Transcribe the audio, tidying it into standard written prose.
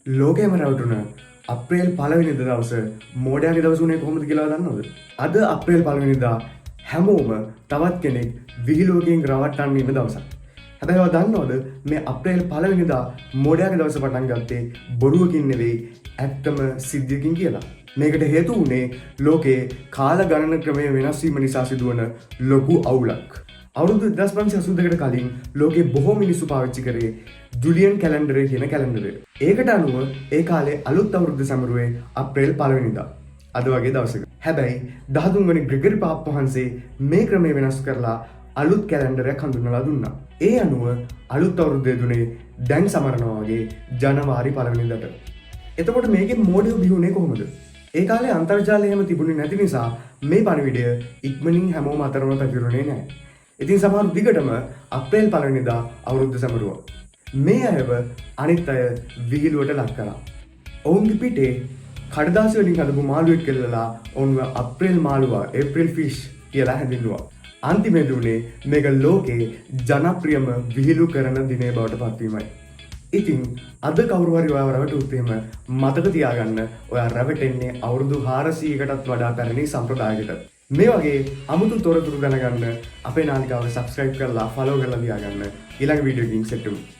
ලෝකයම රැවටුන අප්‍රේල් පළවෙනිද දවස මෝඩයාගේ දවස වුණේ කොහොමද කියලා දන්නවද? අද අප්‍රේල් පළවෙනිදා හැමෝම තවත් කෙනෙක් විහිළුවකින් රවට්ටන්න ඉන්න දවසක්. හැබැයි ඔයා දන්නවද මේ අප්‍රේල් පළවෙනිදා මෝඩයාගේ දවස පටන් ගත්තේ බොරුවකින් නෙවෙයි ඇත්තම සිද්ධියකින් කියලා. මේකට හේතු වුණේ ලෝකේ කාල ගණන ක්‍රමය වෙනස් වීම නිසා සිදුවන ලොකු අවුලක්. අවුරුදු 1582කට කලින් ලෝකේ බොහෝ මිනිස්සු පාවිච්චි කරේ ජුලියන් කැලෙන්ඩරය කියන කැලෙන්ඩරය. ඒකට අනුව ඒ කාලේ අලුත් අවුරුද්ද සැමරුවේ අප්‍රේල් පළවෙනිදා. අද වගේ දවසක. හැබැයි 13 වෙනි ග්‍රෙගරි පාප් වහන්සේ මේ ක්‍රමය වෙනස් කරලා අලුත් කැලෙන්ඩරයක් හඳුන්වලා දුන්නා. ඒ අනුව අලුත් අවුරුද්දේ දුනේ දැන් සමරනවා වගේ ජනවාරි පළවෙනිදාට. එතකොට මේකේ මෝඩයෝ බිහුනේ කොහොමද? ඒ කාලේ අන්තර්ජාලය එහෙම තිබුණේ නැති නිසා මේ පණිවිඩය ඉක්මනින් හැමෝම අතරම පැතිරුණේ නැහැ. ඉතින් සමහරු දිගටම අප්‍රේල් පළවෙනිදා අවුරුද්ද සැමරුවා. මේ අයව අනිත් අය විහිළුවට ලක් කළා. ඔවුන්ගේ පිටේ කඩදාසි වලින් හදපු මාළුවෙක් කෙල්ලලා ඔවුන්ව අප්‍රේල් මාළුවා ඒප්‍රිල් ෆිෂ් කියලා හැඳින්වුවා. අන්තිමේදී උනේ මේක ලෝකේ ජනප්‍රියම විහිළු කරන දිනේ බවට පත්වීමයි. ඉතින් අද කවුරු හරි ඔයාව රැවටුවොත් එහෙම මතක තියාගන්න ඔයා රැවටෙන්නේ අවුරුදු 400කටත් වඩා පැරණි සම්ප්‍රදායකට. මේ වගේ අමුතු තොරතුරු දැනගන්න අපේ නාලිකාව සබ්ස්ක්‍රයිබ් කරලා ෆලෝ කරලා තියාගන්න. ඊළඟ වීඩියෝ එකකින් සෙට් වෙමු.